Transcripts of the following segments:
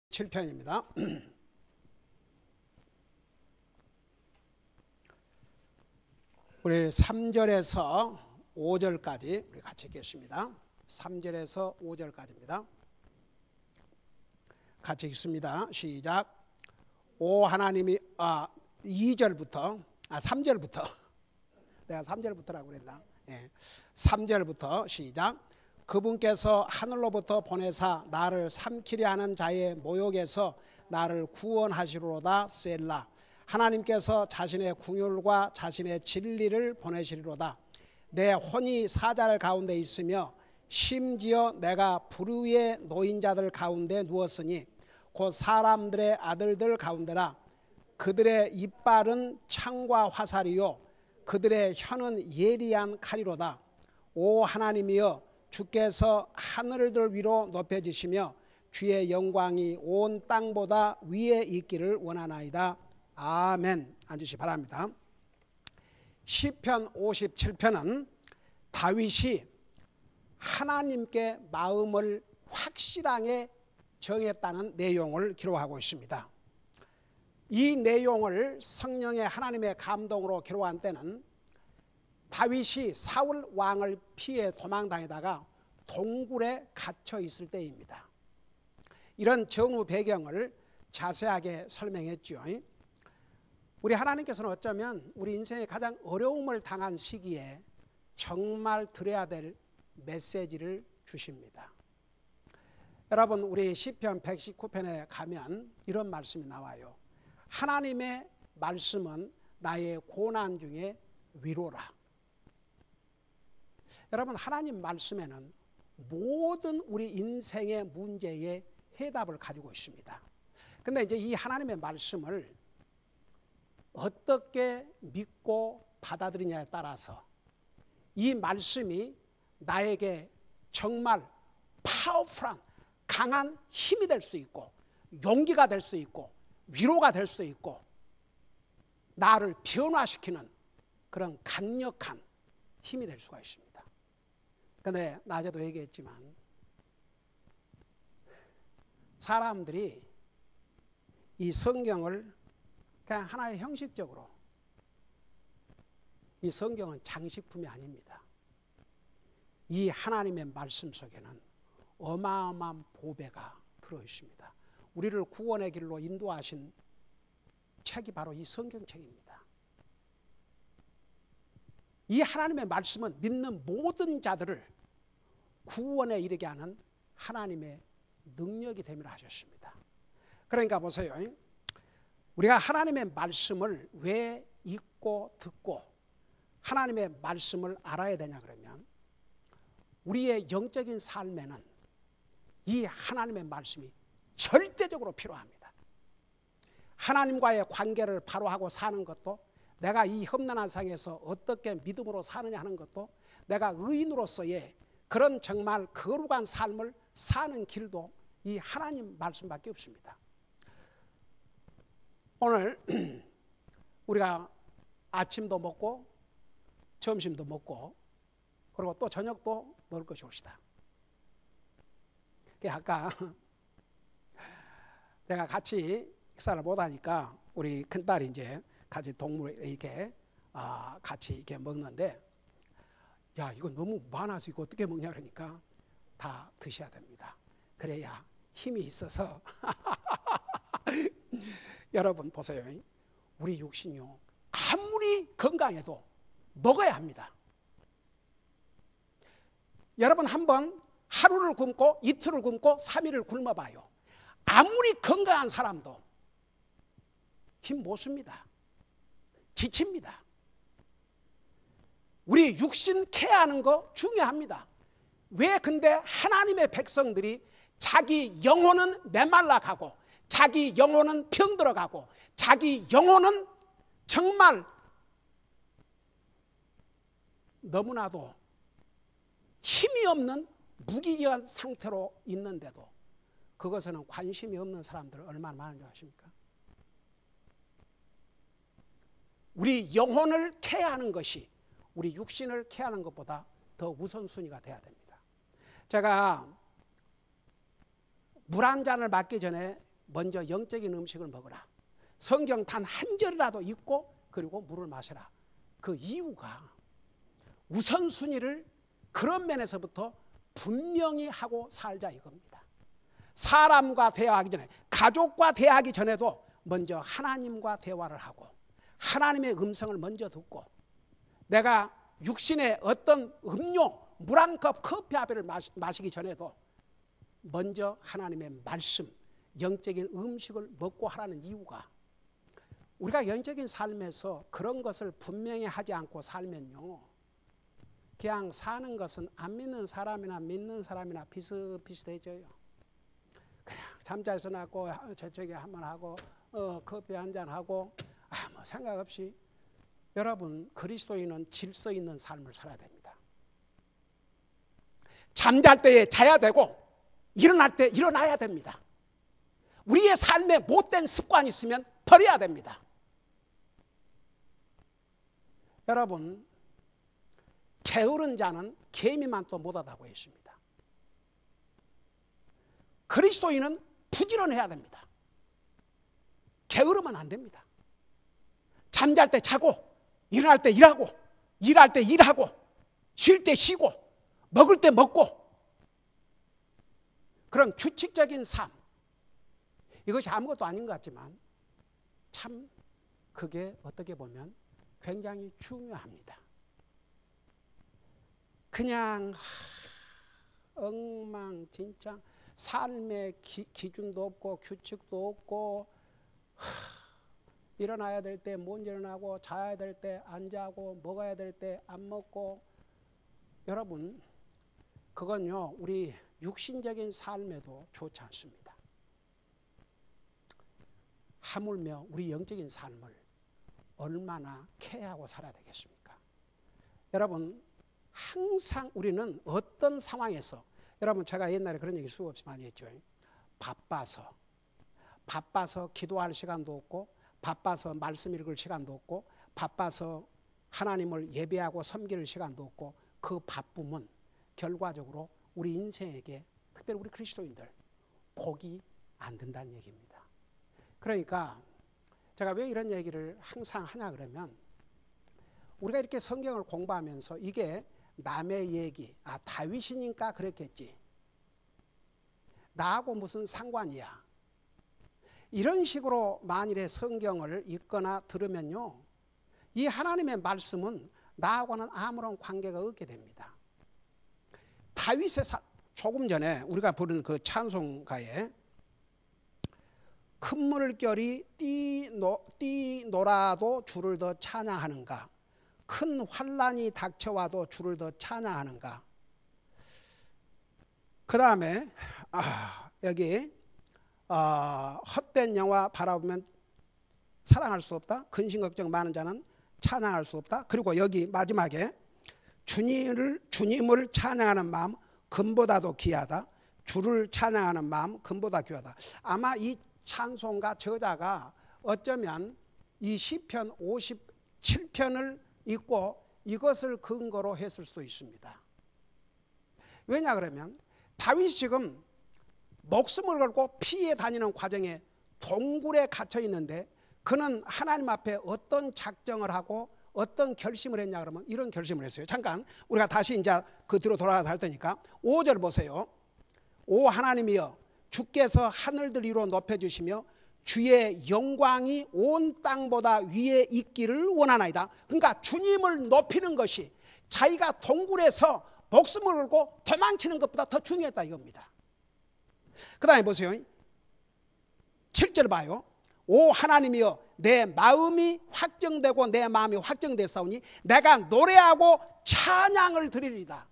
7편입니다. 우리 3절에서 5절까지 우리 같이 읽겠습니다. 3절에서 5절까지입니다. 같이 읽습니다. 시작. 오 하나님이 2절부터 3절부터 내가 3절부터라고 그랬나? 3절부터 시작. 그분께서 하늘로부터 보내사 나를 삼키려 하는 자의 모욕에서 나를 구원하시리로다. 셀라. 하나님께서 자신의 궁율과 자신의 진리를 보내시리로다. 내 혼이 사자를 가운데 있으며 심지어 내가 불의의 노인자들 가운데 누웠으니 곧 사람들의 아들들 가운데라. 그들의 이빨은 창과 화살이요 그들의 혀는 예리한 칼이로다. 오 하나님이여, 주께서 하늘들 위로 높여지시며 주의 영광이 온 땅보다 위에 있기를 원하나이다. 아멘. 앉으시 바랍니다. 시편 57편은 다윗이 하나님께 마음을 확실하게 정했다는 내용을 기록하고 있습니다. 이 내용을 성령의 하나님의 감동으로 기록한 때는 다윗이 사울 왕을 피해 도망다니다가 동굴에 갇혀 있을 때입니다. 이런 전후 배경을 자세하게 설명했죠. 우리 하나님께서는 어쩌면 우리 인생의 가장 어려움을 당한 시기에 정말 들어야 될 메시지를 주십니다. 여러분, 우리 시편 119편에 가면 이런 말씀이 나와요. 하나님의 말씀은 나의 고난 중에 위로라. 여러분, 하나님 말씀에는 모든 우리 인생의 문제에 해답을 가지고 있습니다. 근데 이제 이 하나님의 말씀을 어떻게 믿고 받아들이냐에 따라서 이 말씀이 나에게 정말 파워풀한 강한 힘이 될 수도 있고 용기가 될 수도 있고 위로가 될 수도 있고 나를 변화시키는 그런 강력한 힘이 될 수가 있습니다. 그런데 낮에도 얘기했지만 사람들이 이 성경을 그냥 하나의 형식적으로, 이 성경은 장식품이 아닙니다. 이 하나님의 말씀 속에는 어마어마한 보배가 들어있습니다. 우리를 구원의 길로 인도하신 책이 바로 이 성경책입니다. 이 하나님의 말씀은 믿는 모든 자들을 구원에 이르게 하는 하나님의 능력이 됨이라 하셨습니다. 그러니까 보세요. 우리가 하나님의 말씀을 왜 읽고 듣고 하나님의 말씀을 알아야 되냐 그러면 우리의 영적인 삶에는 이 하나님의 말씀이 절대적으로 필요합니다. 하나님과의 관계를 바로 하고 사는 것도, 내가 이 험난한 상에서 어떻게 믿음으로 사느냐 하는 것도, 내가 의인으로서의 그런 정말 거룩한 삶을 사는 길도 이 하나님 말씀밖에 없습니다. 오늘 우리가 아침도 먹고 점심도 먹고 그리고 또 저녁도 먹을 것이 옵시다. 아까 내가 같이 식사를 못하니까 우리 큰딸이 이제 같이 동물 이렇게 같이 이렇게 먹는데, 야 이거 너무 많아서 이거 어떻게 먹냐 그러니까 다 드셔야 됩니다. 그래야 힘이 있어서 여러분 보세요. 우리 육신이요 아무리 건강해도 먹어야 합니다. 여러분 한번 하루를 굶고 이틀을 굶고 3일을 굶어봐요. 아무리 건강한 사람도 힘 못 씁니다. 지칩니다. 우리 육신 케어하는 거 중요합니다. 왜 근데 하나님의 백성들이 자기 영혼은 메말라가고 자기 영혼은 병들어가고 자기 영혼은 정말 너무나도 힘이 없는 무기력한 상태로 있는데도 그것에는 관심이 없는 사람들 얼마나 많은지 아십니까? 우리 영혼을 케어하는 것이 우리 육신을 케어하는 것보다 더 우선순위가 돼야 됩니다. 제가 물 한 잔을 맞기 전에 먼저 영적인 음식을 먹어라. 성경 단 한 절이라도 읽고 그리고 물을 마셔라. 그 이유가 우선순위를 그런 면에서부터 분명히 하고 살자 이겁니다. 사람과 대화하기 전에, 가족과 대화하기 전에도 먼저 하나님과 대화를 하고 하나님의 음성을 먼저 듣고, 내가 육신의 어떤 음료, 물 한 컵, 커피 한 배를 마시기 전에도 먼저 하나님의 말씀, 영적인 음식을 먹고 하라는 이유가, 우리가 영적인 삶에서 그런 것을 분명히 하지 않고 살면요, 그냥 사는 것은 안 믿는 사람이나 믿는 사람이나 비슷비슷해져요. 그냥 잠자리에서 나고 저쪽에 한번 하고 커피 한잔 하고 아무 생각 없이. 여러분, 그리스도인은 질서 있는 삶을 살아야 됩니다. 잠잘 때에 자야 되고 일어날 때 일어나야 됩니다. 우리의 삶에 못된 습관이 있으면 버려야 됩니다. 여러분, 게으른 자는 개미만 또 못하다고 했습니다. 그리스도인은 부지런해야 됩니다. 게으르면 안 됩니다. 잠잘 때 자고 일어날 때 일하고 일할 때 일하고 쉴 때 쉬고 먹을 때 먹고, 그런 규칙적인 삶, 이것이 아무것도 아닌 것 같지만 참 그게 어떻게 보면 굉장히 중요합니다. 그냥 엉망진창, 삶의 기준도 없고 규칙도 없고, 일어나야 될 때 못 일어나고 자야 될 때 안 자고 먹어야 될 때 안 먹고. 여러분, 그건요 우리 육신적인 삶에도 좋지 않습니다. 하물며 우리 영적인 삶을 얼마나 케어하고 살아야 되겠습니까? 여러분, 항상 우리는 어떤 상황에서, 여러분 제가 옛날에 그런 얘기 수없이 많이 했죠. 바빠서 기도할 시간도 없고, 바빠서 말씀 읽을 시간도 없고, 바빠서 하나님을 예배하고 섬길 시간도 없고, 그 바쁨은 결과적으로 우리 인생에게, 특별히 우리 그리스도인들 복이 안 된다는 얘기입니다. 그러니까 제가 왜 이런 얘기를 항상 하냐 그러면, 우리가 이렇게 성경을 공부하면서 이게 남의 얘기, 다윗이니까 그랬겠지, 나하고 무슨 상관이야, 이런 식으로 만일에 성경을 읽거나 들으면요, 이 하나님의 말씀은 나하고는 아무런 관계가 없게 됩니다. 다윗의 조금 전에 우리가 부른 그 찬송가에 큰 물결이 뛰놀아도 주를 더 찬양하는가, 큰 환난이 닥쳐와도 주를 더 찬양하는가. 그 다음에 여기 헛된 영화 바라보면 사랑할 수 없다, 근심 걱정 많은 자는 찬양할 수 없다. 그리고 여기 마지막에 주님을 찬양하는 마음 금보다도 귀하다, 주를 찬양하는 마음 금보다 귀하다. 아마 이 찬송가 저자가 어쩌면 이 시편 57편을 읽고 이것을 근거로 했을 수도 있습니다. 왜냐 그러면 다윗이 지금 목숨을 걸고 피해 다니는 과정에 동굴에 갇혀 있는데, 그는 하나님 앞에 어떤 작정을 하고 어떤 결심을 했냐 그러면 이런 결심을 했어요. 잠깐 우리가 다시 이제 그 뒤로 돌아가서 할 테니까 5절 보세요. 오 하나님이여, 주께서 하늘들 위로 높여주시며 주의 영광이 온 땅보다 위에 있기를 원하나이다. 그러니까 주님을 높이는 것이 자기가 동굴에서 목숨을 걸고 도망치는 것보다 더 중요했다 이겁니다. 그 다음에 보세요. 7절 봐요. 오 하나님이여, 내 마음이 확정되고 내 마음이 확정됐사오니 내가 노래하고 찬양을 드리리다.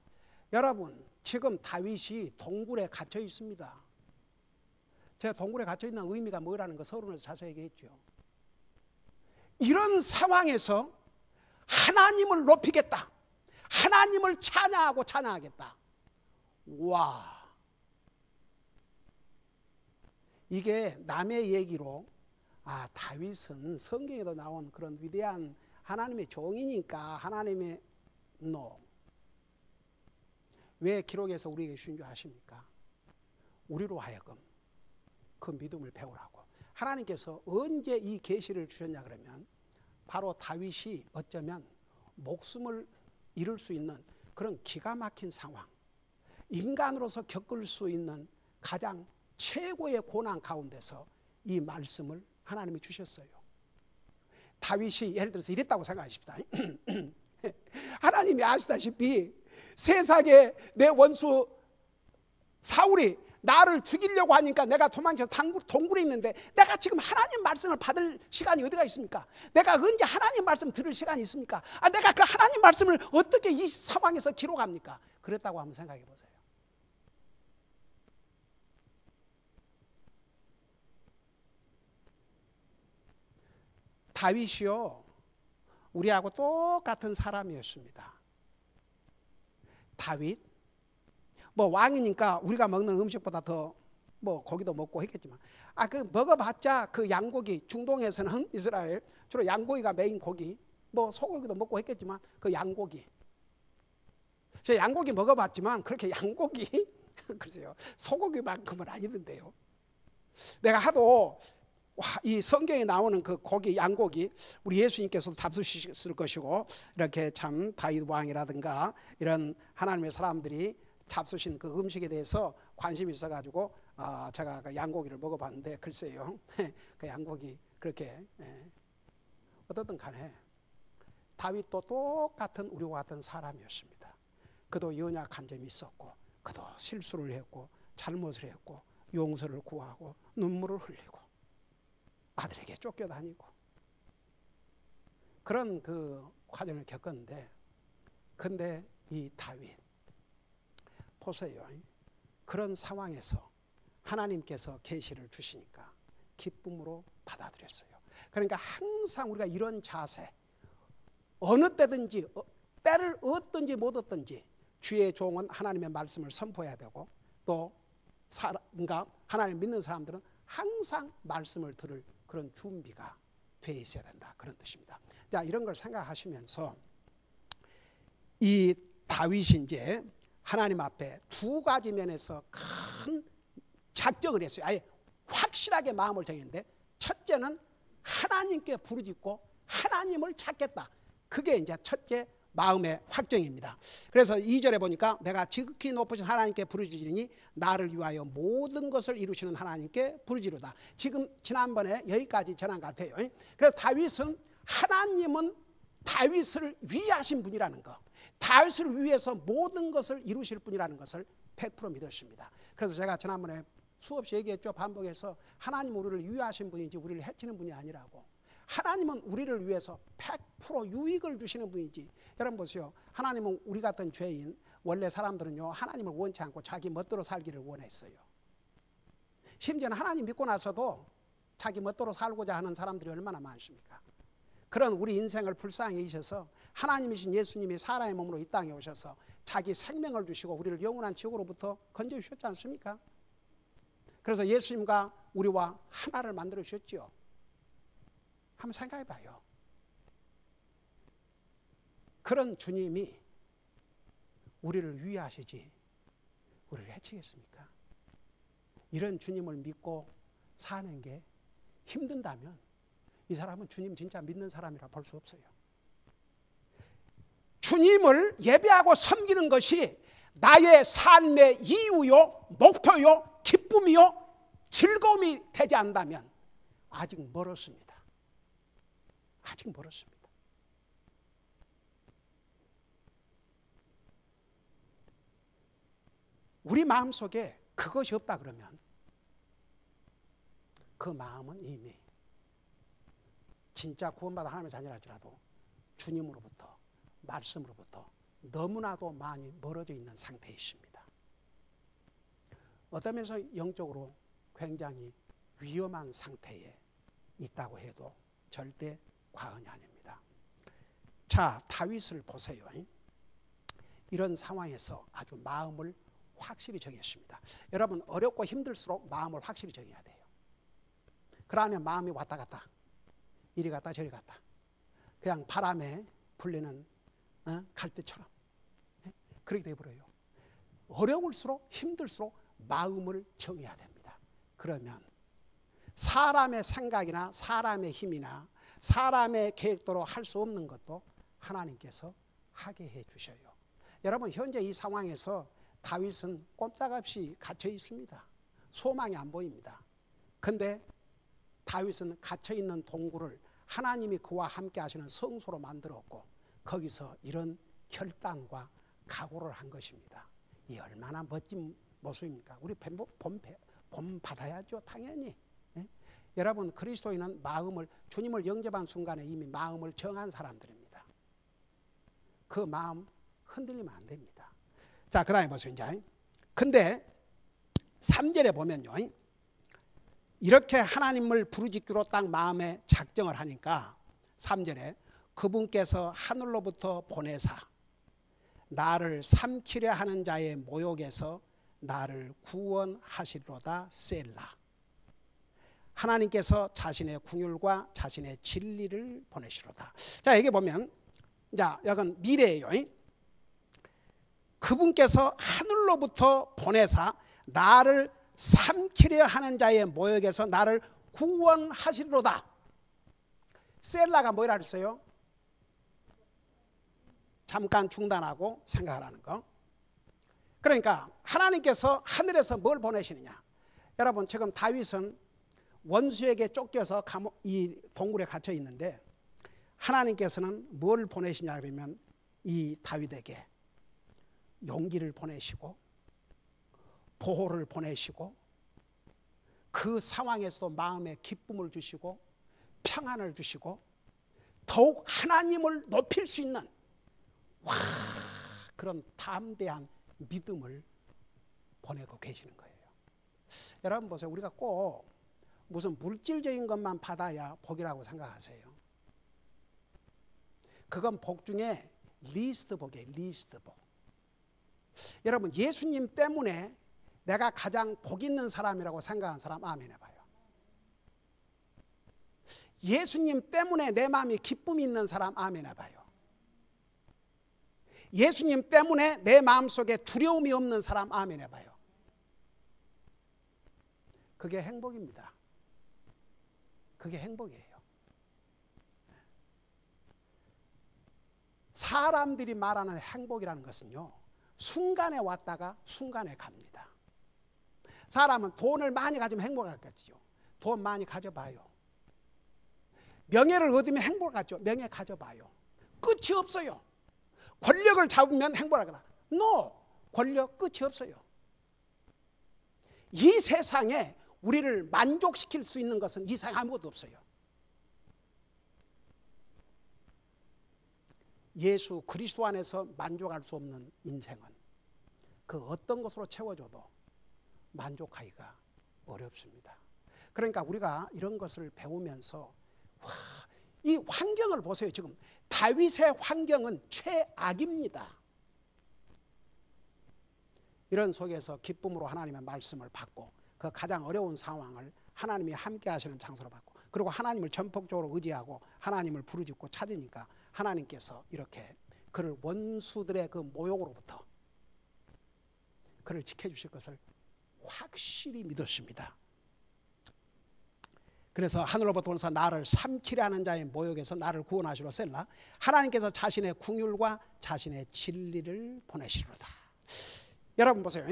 여러분, 지금 다윗이 동굴에 갇혀 있습니다. 제가 동굴에 갇혀 있는 의미가 뭐라는 거 서론에서 자세히 얘기했죠. 이런 상황에서 하나님을 높이겠다, 하나님을 찬양하고 찬양하겠다. 와, 이게 남의 얘기로 다윗은 성경에도 나온 그런 위대한 하나님의 종이니까 하나님의 왜 기록에서 우리에게 주신 줄 아십니까? 우리로 하여금 그 믿음을 배우라고. 하나님께서 언제 이 계시를 주셨냐 그러면 바로 다윗이 어쩌면 목숨을 잃을 수 있는 그런 기가 막힌 상황, 인간으로서 겪을 수 있는 가장 최고의 고난 가운데서 이 말씀을 하나님이 주셨어요. 다윗이 예를 들어서 이랬다고 생각하십시다. 하나님이 아시다시피 세상에 내 원수 사울이 나를 죽이려고 하니까 내가 도망쳐서 동굴에 있는데 내가 지금 하나님 말씀을 받을 시간이 어디가 있습니까? 내가 언제 하나님 말씀 들을 시간이 있습니까? 내가 그 하나님 말씀을 어떻게 이 상황에서 기록합니까? 그랬다고 한번 생각해 보세요. 다윗이요, 우리하고 똑같은 사람이었습니다. 다윗, 왕이니까 우리가 먹는 음식보다 더 고기도 먹고 했겠지만, 그 먹어봤자 그 양고기, 중동에서는 이스라엘 주로 양고기가 메인 고기, 소고기도 먹고 했겠지만 그 양고기, 저 양고기 먹어봤지만 그렇게 양고기 글쎄요, 소고기만큼은 아니던데요. 내가 하도 이 성경에 나오는 그 고기, 양고기, 우리 예수님께서도 잡수셨을 것이고, 이렇게 참 다윗 왕이라든가 이런 하나님의 사람들이 잡수신 그 음식에 대해서 관심이 있어가지고 제가 그 양고기를 먹어봤는데, 글쎄요, 그 양고기 그렇게 어떻든 간에 다윗도 똑같은 우리와 같은 사람이었습니다. 그도 연약한 점이 있었고, 그도 실수를 했고, 잘못을 했고, 용서를 구하고, 눈물을 흘리고, 아들에게 쫓겨다니고, 그런 그 과정을 겪었는데, 근데 이 다윗 보세요. 그런 상황에서 하나님께서 계시를 주시니까 기쁨으로 받아들였어요. 그러니까 항상 우리가 이런 자세, 어느 때든지 때를 얻든지 못 얻든지 주의 종은 하나님의 말씀을 선포해야 되고, 또 하나님 믿는 사람들은 항상 말씀을 들을 그런 준비가 돼 있어야 된다, 그런 뜻입니다. 자, 이런 걸 생각하시면서 이 다윗이 이제 하나님 앞에 두 가지 면에서 큰 작정을 했어요. 아예 확실하게 마음을 정했는데, 첫째는 하나님께 부르짖고 하나님을 찾겠다. 그게 이제 첫째 마음의 확정입니다. 그래서 2절에 보니까 내가 지극히 높으신 하나님께 부르짖으니 나를 위하여 모든 것을 이루시는 하나님께 부르짖으다. 지금 지난번에 여기까지 전한 것 같아요. 그래서 다윗은, 하나님은 다윗을 위하신 분이라는 거, 다윗을 위해서 모든 것을 이루실 분이라는 것을 100% 믿었습니다. 그래서 제가 지난번에 수없이 얘기했죠. 반복해서 하나님 우리를 위하신 분이지 우리를 해치는 분이 아니라고. 하나님은 우리를 위해서 100% 유익을 주시는 분이지. 여러분 보세요. 하나님은 우리 같은 죄인, 원래 사람들은요, 하나님을 원치 않고 자기 멋대로 살기를 원했어요. 심지어는 하나님 믿고 나서도 자기 멋대로 살고자 하는 사람들이 얼마나 많습니까? 그런 우리 인생을 불쌍히 여기셔서 하나님이신 예수님이 사람의 몸으로 이 땅에 오셔서 자기 생명을 주시고 우리를 영원한 지옥으로부터 건져주셨지 않습니까? 그래서 예수님과 우리와 하나를 만들어 주셨죠. 한번 생각해 봐요. 그런 주님이 우리를 위하시지 우리를 해치겠습니까? 이런 주님을 믿고 사는 게 힘든다면 이 사람은 주님 진짜 믿는 사람이라 볼 수 없어요. 주님을 예배하고 섬기는 것이 나의 삶의 이유요, 목표요, 기쁨이요, 즐거움이 되지 않는다면 아직 멀었습니다. 아직 멀었습니다. 우리 마음속에 그것이 없다 그러면 그 마음은 이미 진짜 구원받아 하나님의 자녀랄지라도 주님으로부터, 말씀으로부터 너무나도 많이 멀어져 있는 상태에 있습니다. 어떤 면에서 영적으로 굉장히 위험한 상태에 있다고 해도 절대 과언이 아닙니다. 자, 다윗을 보세요. 이런 상황에서 아주 마음을 확실히 정했습니다. 여러분, 어렵고 힘들수록 마음을 확실히 정해야 돼요. 그러면 마음이 왔다 갔다, 이리 갔다 저리 갔다, 그냥 바람에 불리는 갈대처럼 그렇게 되어버려요. 어려울수록 힘들수록 마음을 정해야 됩니다. 그러면 사람의 생각이나 사람의 힘이나 사람의 계획대로 할 수 없는 것도 하나님께서 하게 해 주셔요. 여러분, 현재 이 상황에서 다윗은 꼼짝없이 갇혀 있습니다. 소망이 안 보입니다. 근데 다윗은 갇혀 있는 동굴을 하나님이 그와 함께 하시는 성소로 만들었고 거기서 이런 결단과 각오를 한 것입니다. 이 얼마나 멋진 모습입니까? 우리 본 받아야죠, 당연히. 예? 여러분, 그리스도인은 마음을, 주님을 영접한 순간에 이미 마음을 정한 사람들입니다. 그 마음 흔들리면 안 됩니다. 자, 그 다음에 보세요. 이제 근데 3절에 보면요, 이렇게 하나님을 부르짖기로 딱 마음에 작정을 하니까 3절에 그분께서 하늘로부터 보내사 나를 삼키려 하는 자의 모욕에서 나를 구원하시리로다 셀라. 하나님께서 자신의 긍휼과 자신의 진리를 보내시로다. 자, 여기 보면, 자, 이건 미래예요. 그분께서 하늘로부터 보내사 나를 삼키려 하는 자의 모욕에서 나를 구원하시리로다. 셀라가 뭐라 그랬어요? 잠깐 중단하고 생각을 하는 거. 그러니까 하나님께서 하늘에서 뭘 보내시느냐. 여러분, 지금 다윗은 원수에게 쫓겨서 이 동굴에 갇혀 있는데 하나님께서는 뭘 보내시냐 그러면 이 다윗에게 용기를 보내시고 보호를 보내시고 그 상황에서도 마음에 기쁨을 주시고 평안을 주시고 더욱 하나님을 높일 수 있는 그런 담대한 믿음을 보내고 계시는 거예요. 여러분 보세요. 우리가 꼭 무슨 물질적인 것만 받아야 복이라고 생각하세요. 그건 복 중에 리스트 복이에요. 리스트 복. 여러분, 예수님 때문에 내가 가장 복 있는 사람이라고 생각하는 사람 아멘 해봐요. 예수님 때문에 내 마음이 기쁨이 있는 사람 아멘 해봐요. 예수님 때문에 내 마음속에 두려움이 없는 사람 아멘 해봐요. 그게 행복입니다. 그게 행복이에요. 사람들이 말하는 행복이라는 것은요, 순간에 왔다가 순간에 갑니다. 사람은 돈을 많이 가지면 행복하겠지요. 돈 많이 가져봐요. 명예를 얻으면 행복하죠. 명예 가져봐요. 끝이 없어요. 권력을 잡으면 행복하다. No! 권력 끝이 없어요. 이 세상에 우리를 만족시킬 수 있는 것은 이 세상에 아무것도 없어요. 예수 그리스도 안에서 만족할 수 없는 인생은 그 어떤 것으로 채워줘도 만족하기가 어렵습니다. 그러니까 우리가 이런 것을 배우면서 이 환경을 보세요. 지금 다윗의 환경은 최악입니다. 이런 속에서 기쁨으로 하나님의 말씀을 받고 그 가장 어려운 상황을 하나님이 함께 하시는 장소로 받고 그리고 하나님을 전폭적으로 의지하고 하나님을 부르짖고 찾으니까 하나님께서 이렇게 그를 원수들의 그 모욕으로부터 그를 지켜주실 것을 확실히 믿었습니다. 그래서 하늘로부터 오셔서 나를 삼키려 하는 자의 모욕에서 나를 구원하시러 셀라. 하나님께서 자신의 긍휼과 자신의 진리를 보내시리로다. 여러분 보세요.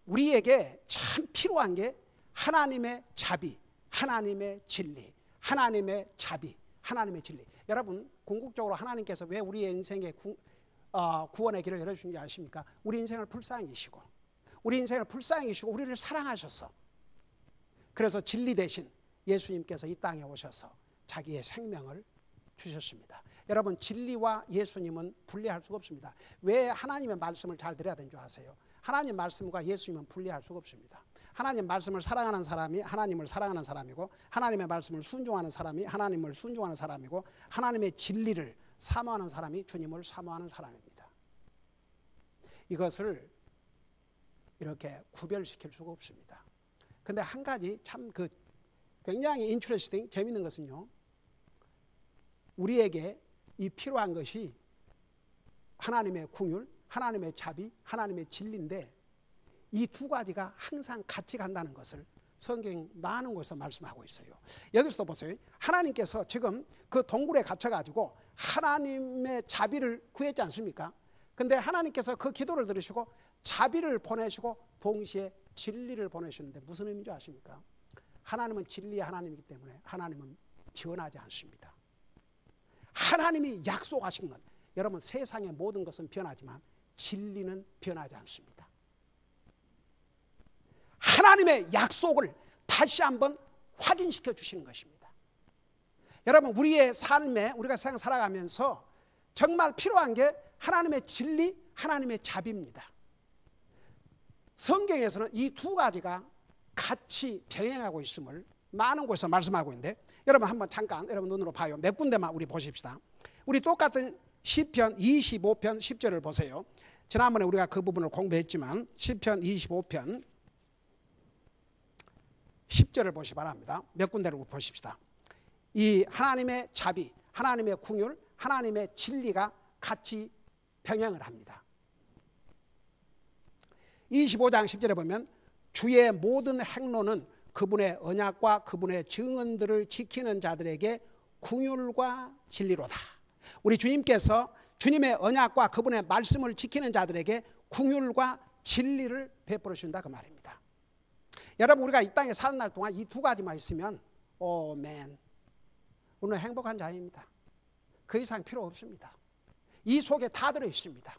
우리에게 참 필요한 게 하나님의 자비, 하나님의 진리, 하나님의 자비, 하나님의 진리. 여러분 궁극적으로 하나님께서 왜 우리의 인생에 구원의 길을 열어주는지 아십니까? 우리 인생을 불쌍히 여기시고 우리 인생을 불쌍히 여기시고 우리를 사랑하셔서 그래서 진리 대신 예수님께서 이 땅에 오셔서 자기의 생명을 주셨습니다. 여러분 진리와 예수님은 분리할 수가 없습니다. 왜 하나님의 말씀을 잘 들어야 되는 줄 아세요? 하나님 말씀과 예수님은 분리할 수가 없습니다. 하나님 말씀을 사랑하는 사람이 하나님을 사랑하는 사람이고 하나님의 말씀을 순종하는 사람이 하나님을 순종하는 사람이고 하나님의 진리를 사모하는 사람이 주님을 사모하는 사람입니다. 이것을 이렇게 구별시킬 수가 없습니다. 근데 한 가지 참 굉장히 인트레스팅 재밌는 것은요. 우리에게 이 필요한 것이 하나님의 긍휼, 하나님의 자비, 하나님의 진리인데 이 두 가지가 항상 같이 간다는 것을 성경 많은 곳에서 말씀하고 있어요. 여기서도 보세요. 하나님께서 지금 그 동굴에 갇혀가지고 하나님의 자비를 구했지 않습니까? 근데 하나님께서 그 기도를 들으시고 자비를 보내시고 동시에 진리를 보내셨는데 무슨 의미인지 아십니까? 하나님은 진리의 하나님이기 때문에 하나님은 변하지 않습니다. 하나님이 약속하신 것, 여러분 세상의 모든 것은 변하지만 진리는 변하지 않습니다. 하나님의 약속을 다시 한번 확인시켜 주시는 것입니다. 여러분 우리의 삶에 우리가 세상 살아가면서 정말 필요한 게 하나님의 진리, 하나님의 자비입니다. 성경에서는 이 두 가지가 같이 병행하고 있음을 많은 곳에서 말씀하고 있는데 여러분 한번 잠깐 여러분 눈으로 봐요. 몇 군데만 우리 보십시다. 우리 똑같은 시편 25편 10절을 보세요. 지난번에 우리가 그 부분을 공부했지만 시편 25편 10절을 보시 바랍니다. 몇 군데를 보십시다. 이 하나님의 자비, 하나님의 긍휼, 하나님의 진리가 같이 병행을 합니다. 25장 10절에 보면 주의 모든 행로는 그분의 언약과 그분의 증언들을 지키는 자들에게 긍휼과 진리로다. 우리 주님께서 주님의 언약과 그분의 말씀을 지키는 자들에게 긍휼과 진리를 베풀어 주신다 그 말입니다. 여러분 우리가 이 땅에 사는 날 동안 이 두 가지만 있으면 오멘 우리는 행복한 자입니다. 그 이상 필요 없습니다. 이 속에 다 들어 있습니다.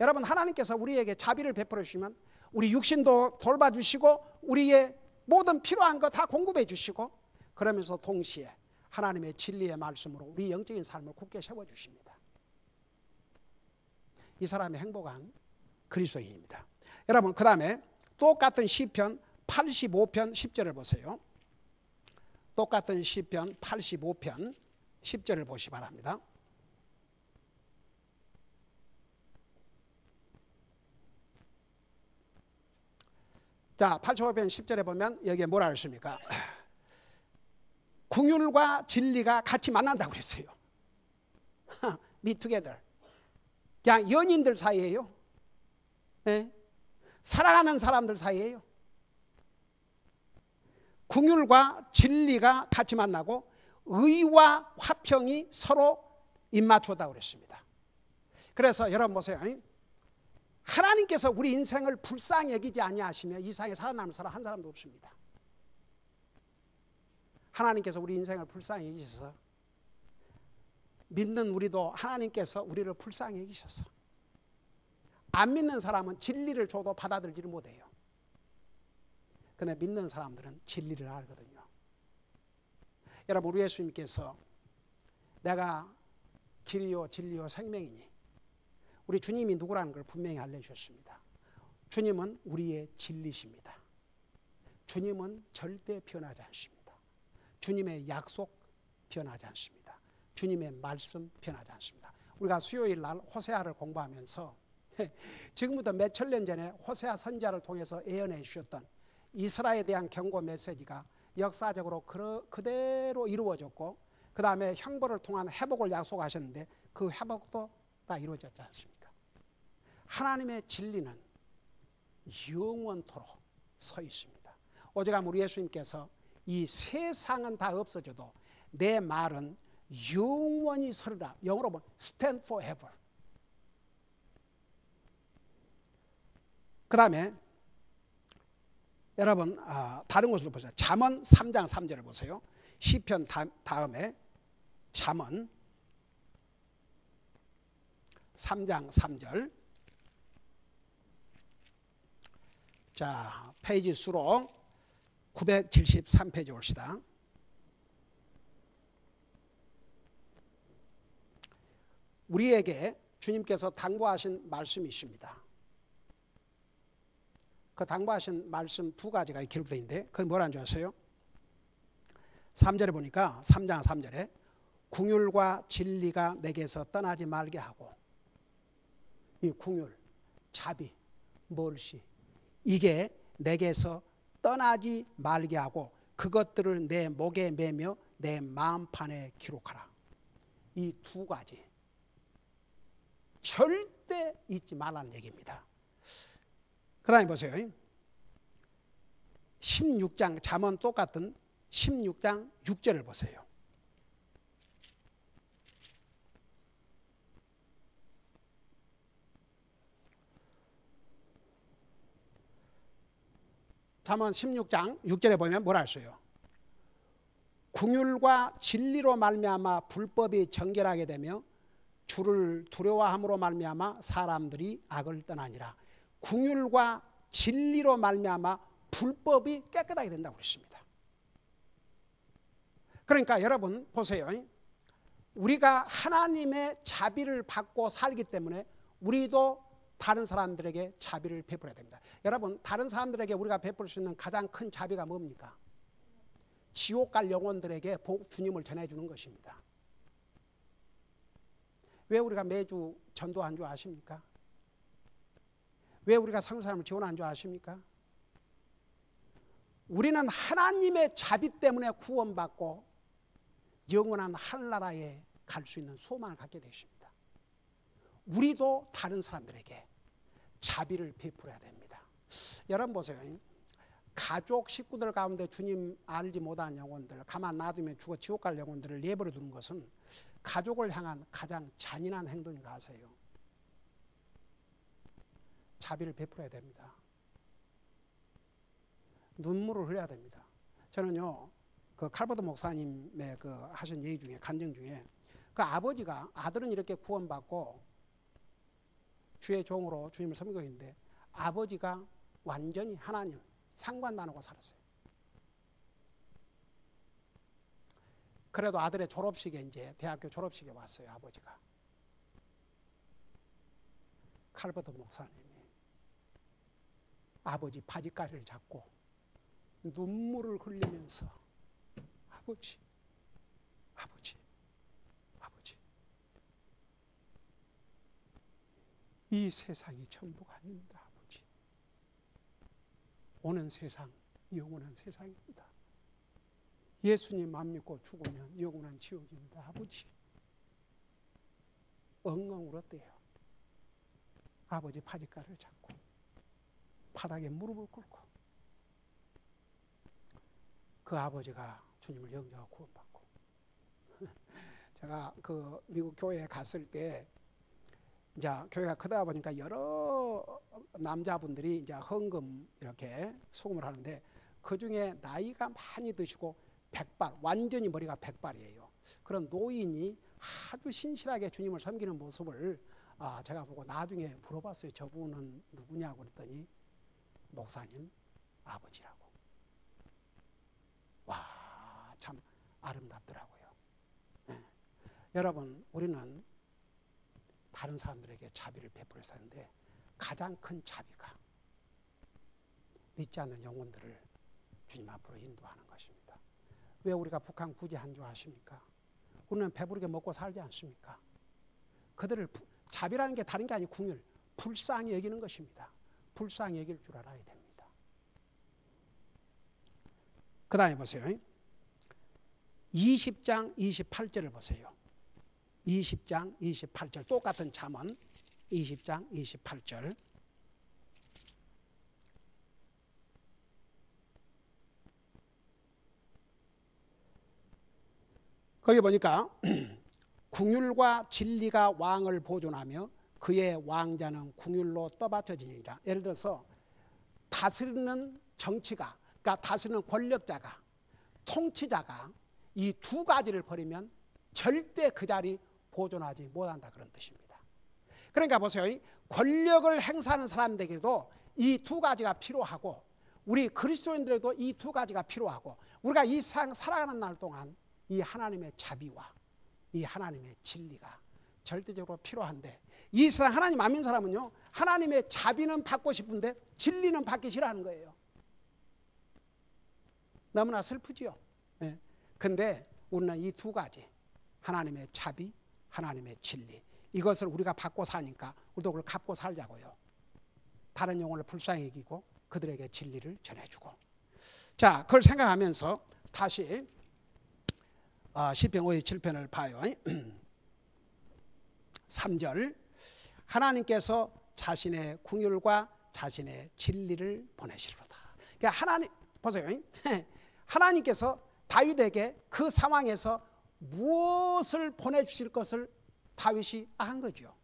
여러분 하나님께서 우리에게 자비를 베풀어 주시면 우리 육신도 돌봐주시고 우리의 모든 필요한 거 다 공급해 주시고 그러면서 동시에 하나님의 진리의 말씀으로 우리 영적인 삶을 굳게 세워주십니다. 이 사람이 행복한 그리스도인입니다. 여러분 그 다음에 똑같은 시편 85편 10절을 보세요. 똑같은 시편 85편 10절을 보시기 바랍니다. 자, 85편 10절에 보면 여기에 뭐라 그랬습니까? 긍휼과 진리가 같이 만난다고 그랬어요. Meet together. 그냥 연인들 사이예요. 네? 사랑하는 사람들 사이예요. 긍휼과 진리가 같이 만나고 의와 화평이 서로 입맞추었다고 그랬습니다. 그래서 여러분 보세요. 하나님께서 우리 인생을 불쌍히 여기지 아니하시며 이 세상에 살아남는 사람 한 사람도 없습니다. 하나님께서 우리 인생을 불쌍히 여기셔서 믿는 우리도 하나님께서 우리를 불쌍히 여기셔서 안 믿는 사람은 진리를 줘도 받아들이지 못해요. 그런데 믿는 사람들은 진리를 알거든요. 여러분 우리 예수님께서 내가 길이요 진리요 생명이니 우리 주님이 누구라는 걸 분명히 알려주셨습니다. 주님은 우리의 진리십니다. 주님은 절대 변하지 않습니다. 주님의 약속 변하지 않습니다. 주님의 말씀 변하지 않습니다. 우리가 수요일 날 호세아를 공부하면서 지금부터 몇천 년 전에 호세아 선지자를 통해서 예언해 주셨던 이스라엘에 대한 경고 메시지가 역사적으로 그대로 이루어졌고 그 다음에 형벌을 통한 회복을 약속하셨는데 그 회복도 다 이루어졌지 않습니까? 하나님의 진리는 영원토록 서 있습니다. 오직하면 우리 예수님께서 이 세상은 다 없어져도 내 말은 영원히 서리라. 영어로 보면 stand forever. 그 다음에 여러분 다른 곳으로 보세요. 잠언 3장 3절을 보세요. 시편 다음에 잠언 3장 3절. 자, 페이지 수로 973페이지 옵시다. 우리에게 주님께서 당부하신 말씀이 있습니다. 그 당부하신 말씀 두 가지가 기록되어 있는데 그게 뭐라는 줄 아세요? 3절에 보니까 3장 3절에 긍휼과 진리가 내게서 떠나지 말게 하고 이 긍휼, 자비, 멀시 이게 내게서 떠나지 말게 하고 그것들을 내 목에 매며 내 마음판에 기록하라. 이 두 가지 절대 잊지 말라는 얘기입니다. 그 다음에 보세요. 16장 잠언 똑같은 16장 6절을 보세요. 잠언 16장 6절에 보면 뭐라 했어요? 궁율과 진리로 말미암아 불법이 정결하게 되며 주를 두려워함으로 말미암아 사람들이 악을 떠나니라. 궁율과 진리로 말미암아 불법이 깨끗하게 된다고 그랬습니다. 그러니까 여러분 보세요. 우리가 하나님의 자비를 받고 살기 때문에 우리도 다른 사람들에게 자비를 베풀어야 됩니다. 여러분 다른 사람들에게 우리가 베풀 수 있는 가장 큰 자비가 뭡니까? 지옥 갈 영혼들에게 주님을 전해주는 것입니다. 왜 우리가 매주 전도한 줄 아십니까? 왜 우리가 성도 사람을 지원한 줄 아십니까? 우리는 하나님의 자비 때문에 구원받고 영원한 하늘나라에 갈 수 있는 소망을 갖게 되십니다. 우리도 다른 사람들에게 자비를 베풀어야 됩니다. 여러분 보세요. 가족 식구들 가운데 주님 알지 못한 영혼들, 가만 놔두면 죽어 지옥 갈 영혼들을 내버려 두는 것은 가족을 향한 가장 잔인한 행동인가 아세요? 자비를 베풀어야 됩니다. 눈물을 흘려야 됩니다. 저는요, 그 칼버드 목사님의 그 하신 얘기 중에 간증 중에 그 아버지가 아들은 이렇게 구원받고 주의 종으로 주님을 섬기고 있는데 아버지가 완전히 하나님 상관도 안 하고 살았어요. 그래도 아들의 졸업식에 이제 대학교 졸업식에 왔어요. 아버지가. 칼버드 목사님이 아버지 바지가리를 잡고 눈물을 흘리면서 아버지 이 세상이 전부가 아닙니다. 아버지 오는 세상 영원한 세상입니다. 예수님 안 믿고 죽으면 영원한 지옥입니다. 아버지 엉엉 울었대요. 아버지 바지가를 잡고 바닥에 무릎을 꿇고 그 아버지가 주님을 영접하고 구원받고 제가 그 미국 교회에 갔을 때 이제 교회가 크다 보니까 여러 남자분들이 이제 헌금 이렇게 수금을 하는데 그 중에 나이가 많이 드시고 백발, 완전히 머리가 백발이에요. 그런 노인이 아주 신실하게 주님을 섬기는 모습을 제가 보고 나중에 물어봤어요. 저분은 누구냐고 그랬더니 목사님 아버지라고. 와, 참 아름답더라고요. 네. 여러분 우리는 다른 사람들에게 자비를 베풀어 사는데 가장 큰 자비가 믿지 않는 영혼들을 주님 앞으로 인도하는 것입니다. 왜 우리가 북한 구제한 줄 아십니까? 우리는 배부르게 먹고 살지 않습니까? 그들을 자비라는 게 다른 게 아니고 궁율, 불쌍히 여기는 것입니다. 불쌍히 여길 줄 알아야 됩니다. 그 다음에 보세요. 20장 28절을 보세요. 20장 28절 똑같은 잠언 20장 28절 거기 보니까 궁율과 진리가 왕을 보존하며 그의 왕자는 궁율로 떠받쳐지니라. 예를 들어서 다스리는 정치가, 그러니까 다스리는 권력자가, 통치자가 이 두 가지를 버리면 절대 그 자리 보존하지 못한다 그런 뜻입니다. 그러니까 보세요. 권력을 행사하는 사람들에게도 이 두 가지가 필요하고 우리 그리스도인들에도 이 두 가지가 필요하고 우리가 이 세상 살아가는 날 동안 이 하나님의 자비와 이 하나님의 진리가 절대적으로 필요한데 이 세상 하나님 안 믿는 사람은요 하나님의 자비는 받고 싶은데 진리는 받기 싫어하는 거예요. 너무나 슬프지요. 네. 근데 우리는 이 두 가지 하나님의 자비, 하나님의 진리 이것을 우리가 받고 사니까 우리도 그걸 갖고 살자고요. 다른 영혼을 불쌍히 여기고 그들에게 진리를 전해주고 자 그걸 생각하면서 다시 시편 57편을 봐요. 3절 하나님께서 자신의 궁율과 자신의 진리를 보내시리로다. 그러니까 하나님 보세요. 하나님께서 다윗에게 그 상황에서 무엇을 보내주실 것을 다윗이 안 거죠.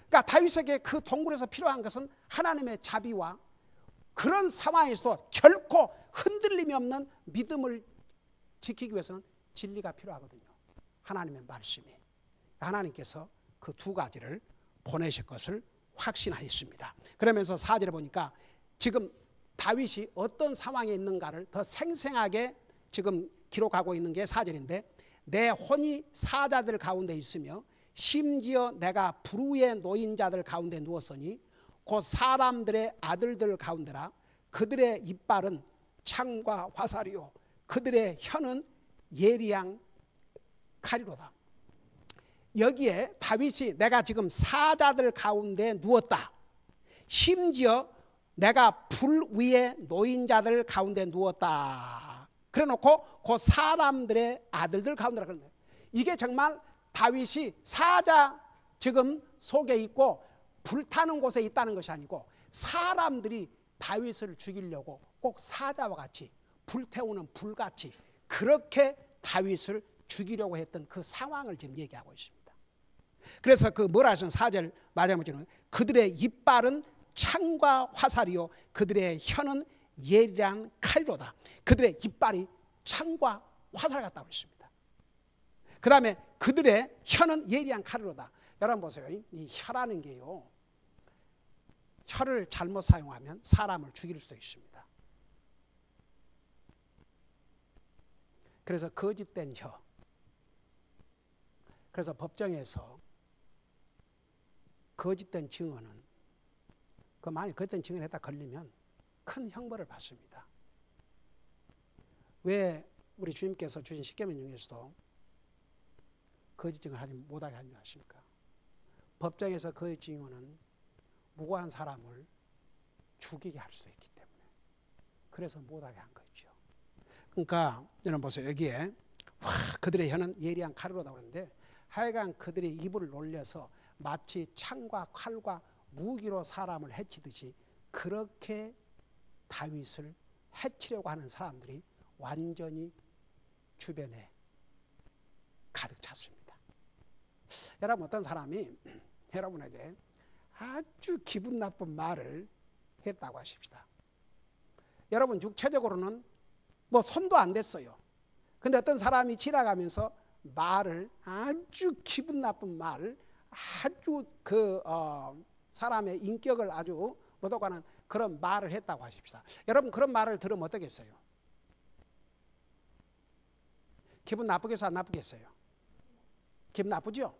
그러니까 다윗에게 그 동굴에서 필요한 것은 하나님의 자비와 그런 상황에서도 결코 흔들림이 없는 믿음을 지키기 위해서는 진리가 필요하거든요. 하나님의 말씀이. 하나님께서 그 두 가지를 보내실 것을 확신하였습니다. 그러면서 4절에 보니까 지금 다윗이 어떤 상황에 있는가를 더 생생하게 지금 기록하고 있는 게 4절인데, 내 혼이 사자들 가운데 있으며 심지어 내가 불의의 노인자들 가운데 누웠으니 곧 사람들의 아들들 가운데라. 그들의 이빨은 창과 화살이요 그들의 혀는 예리한 칼이로다. 여기에 다윗이 내가 지금 사자들 가운데 누웠다. 심지어 내가 불 위에 노인자들 가운데 누웠다. 그래놓고 그 사람들의 아들들 가운데라 그러네. 이게 정말 다윗이 사자 지금 속에 있고 불타는 곳에 있다는 것이 아니고 사람들이 다윗을 죽이려고 꼭 사자와 같이 불태우는 불같이 그렇게 다윗을 죽이려고 했던 그 상황을 지금 얘기하고 있습니다. 그래서 그 뭐라 하시는 4절 마지막에는 그들의 이빨은 창과 화살이요 그들의 혀는 예리한 칼이로다. 그들의 이빨이 창과 화살 같다고 했습니다. 그 다음에 그들의 혀는 예리한 칼이로다. 여러분 보세요. 이 혀라는 게요, 혀를 잘못 사용하면 사람을 죽일 수도 있습니다. 그래서 거짓된 혀. 그래서 법정에서 거짓된 증언은 만약 거짓된 증언을 했다 걸리면 큰 형벌을 받습니다. 왜 우리 주님께서 주신 십계명 중에서도 거짓 증언을 하지 못하게 하지 않습니까? 법정에서 거짓 증언은 무고한 사람을 죽이게 할 수도 있기 때문에 그래서 못하게 한 거죠. 그러니까 여러분 보세요. 여기에 그들의 혀는 예리한 칼이로다 그러는데 하여간 그들이 입을 놀려서 마치 창과 칼과 무기로 사람을 해치듯이 그렇게 다윗을 해치려고 하는 사람들이 완전히 주변에 가득 찼습니다. 여러분 어떤 사람이 여러분에게 아주 기분 나쁜 말을 했다고 하십시다. 여러분 육체적으로는 뭐 손도 안 댔어요. 근데 어떤 사람이 지나가면서 말을 아주 기분 나쁜 말을 아주 사람의 인격을 아주 못하는 그런 말을 했다고 하십시다. 여러분 그런 말을 들으면 어떻겠어요? 기분 나쁘겠어요? 안 나쁘겠어요? 기분 나쁘죠?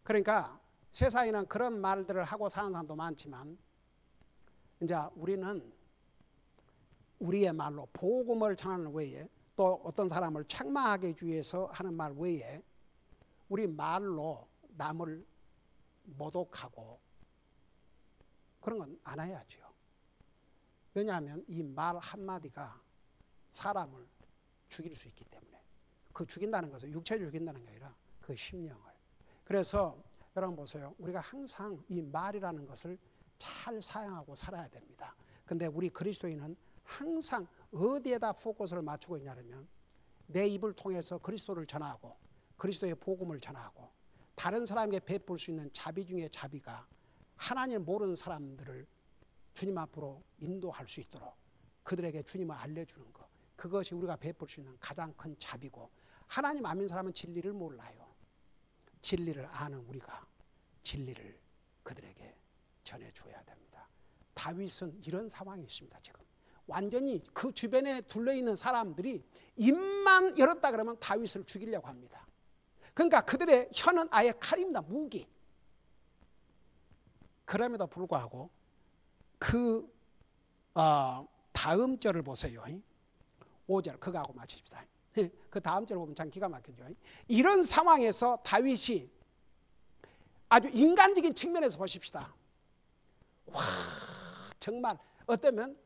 그러니까 세상에는 그런 말들을 하고 사는 사람도 많지만 이제 우리는 우리의 말로 복음을 전하는 외에 또 어떤 사람을 책망하기 위해서 하는 말 외에 우리 말로 남을 모독하고 그런 건 안 해야죠. 왜냐하면 이 말 한마디가 사람을 죽일 수 있기 때문에. 그 죽인다는 것은 육체를 죽인다는 게 아니라 그 심령을. 그래서 여러분 보세요. 우리가 항상 이 말이라는 것을 잘 사용하고 살아야 됩니다. 근데 우리 그리스도인은 항상 어디에다 포커스를 맞추고 있냐면 내 입을 통해서 그리스도를 전하고 그리스도의 복음을 전하고 다른 사람에게 베풀 수 있는 자비 중에 자비가 하나님을 모르는 사람들을 주님 앞으로 인도할 수 있도록 그들에게 주님을 알려주는 것, 그것이 우리가 베풀 수 있는 가장 큰 자비고, 하나님 안 믿는 사람은 진리를 몰라요. 진리를 아는 우리가 진리를 그들에게 전해줘야 됩니다. 다윗은 이런 상황이 있습니다. 지금 완전히 그 주변에 둘러있는 사람들이 입만 열었다 그러면 다윗을 죽이려고 합니다. 그러니까 그들의 혀는 아예 칼입니다. 무기. 그럼에도 불구하고 그 다음 절을 보세요. 5절 그거하고 맞춥시다. 그 다음 절을 보면 참 기가 막히죠. 이런 상황에서 다윗이 아주 인간적인 측면에서 보십시다. 와, 정말 어쩌면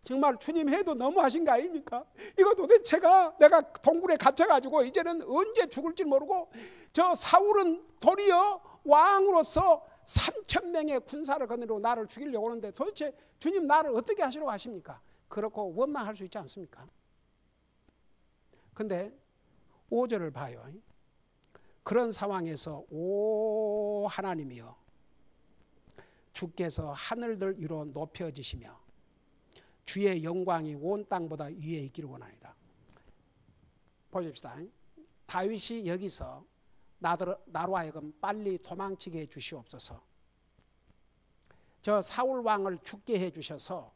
정말 주님 해도 너무하신 거 아닙니까? 이거 도대체가 내가 동굴에 갇혀가지고 이제는 언제 죽을지 모르고 저 사울은 도리어 왕으로서 3,000명의 군사를 거느리고 나를 죽이려고 하는데 도대체 주님 나를 어떻게 하시려고 하십니까? 그렇고 원망할 수 있지 않습니까? 근데 5절을 봐요. 그런 상황에서 오 하나님이여 주께서 하늘들 위로 높여지시며 주의 영광이 온 땅보다 위에 있기를 원하니다. 보십시다. 다윗이 여기서 나로 하여금 빨리 도망치게 해 주시옵소서. 저 사울 왕을 죽게 해 주셔서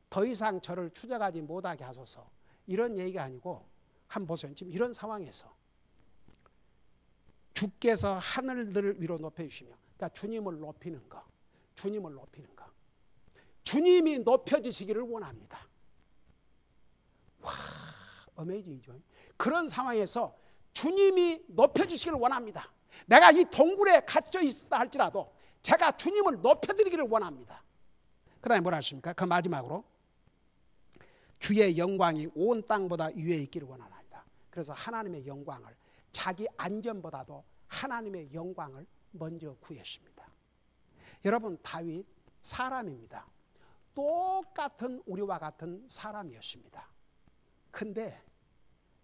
더 이상 저를 추적하지 못하게 하소서. 이런 얘기가 아니고 한번 보세요. 지금 이런 상황에서 주께서 하늘들을 위로 높여주시며, 그러니까 주님을 높이는 거, 주님을 높이는 거, 주님이 높여지시기를 원합니다. 와, 어메이징이죠. 그런 상황에서 주님이 높여주시기를 원합니다. 내가 이 동굴에 갇혀 있다 할지라도 제가 주님을 높여드리기를 원합니다. 그 다음에 뭐라 하십니까? 그 마지막으로 주의 영광이 온 땅보다 위에 있기를 원하나이다. 그래서 하나님의 영광을, 자기 안전보다도 하나님의 영광을 먼저 구했습니다. 여러분, 다윗 사람입니다. 똑같은 우리와 같은 사람이었습니다. 근데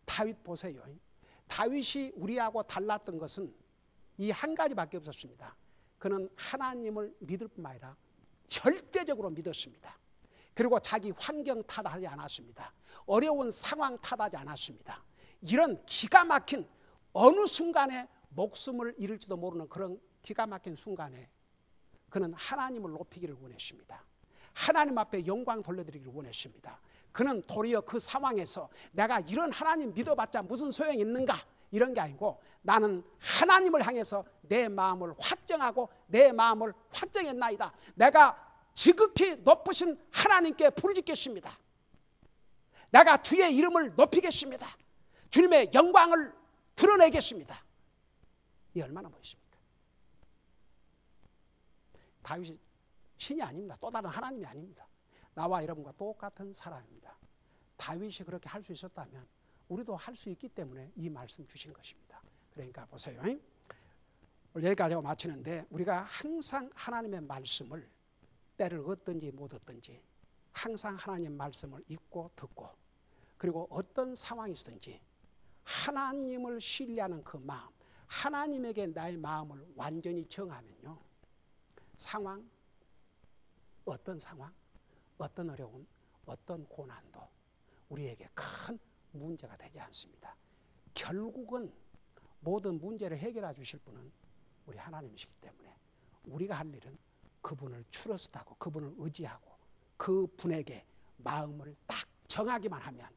다윗 보세요. 다윗이 우리하고 달랐던 것은 이 한 가지밖에 없었습니다. 그는 하나님을 믿을 뿐만 아니라 절대적으로 믿었습니다. 그리고 자기 환경 탓하지 않았습니다. 어려운 상황 탓하지 않았습니다. 이런 기가 막힌 어느 순간에 목숨을 잃을지도 모르는 그런 기가 막힌 순간에 그는 하나님을 높이기를 원했습니다. 하나님 앞에 영광 돌려드리기를 원했습니다. 그는 도리어 그 상황에서 내가 이런 하나님 믿어봤자 무슨 소용이 있는가, 이런 게 아니고 나는 하나님을 향해서 내 마음을 확정하고 내 마음을 확정했나이다. 내가 지극히 높으신 하나님께 부르짖겠습니다. 내가 주의 이름을 높이겠습니다. 주님의 영광을 드러내겠습니다. 이 얼마나 멋있습니까? 다윗이 신이 아닙니다. 또 다른 하나님이 아닙니다. 나와 여러분과 똑같은 사람입니다. 다윗이 그렇게 할 수 있었다면 우리도 할 수 있기 때문에 이 말씀 주신 것입니다. 그러니까 보세요. 오늘 여기까지 하고 마치는데, 우리가 항상 하나님의 말씀을 때를 얻든지 못 얻든지 항상 하나님 말씀을 읽고 듣고, 그리고 어떤 상황이 있든지 하나님을 신뢰하는 그 마음, 하나님에게 나의 마음을 완전히 정하면요, 상황, 어떤 상황, 어떤 어려움, 어떤 고난도 우리에게 큰 문제가 되지 않습니다. 결국은 모든 문제를 해결해 주실 분은 우리 하나님이시기 때문에 우리가 할 일은 그분을 트러스트하고 그분을 의지하고 그분에게 마음을 딱 정하기만 하면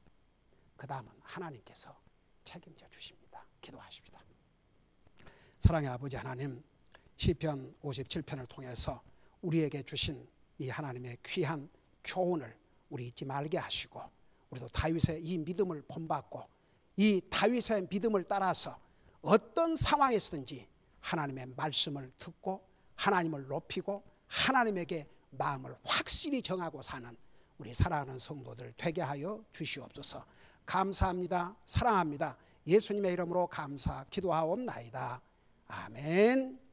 그 다음은 하나님께서 책임져 주십니다. 기도하십시다. 사랑의 아버지 하나님, 시편 57편을 통해서 우리에게 주신 이 하나님의 귀한 교훈을 우리 잊지 말게 하시고, 우리도 다윗의 이 믿음을 본받고 이 다윗의 믿음을 따라서 어떤 상황에서든지 하나님의 말씀을 듣고 하나님을 높이고 하나님에게 마음을 확실히 정하고 사는 우리 사랑하는 성도들 되게 하여 주시옵소서. 감사합니다. 사랑합니다. 예수님의 이름으로 감사 기도하옵나이다. 아멘.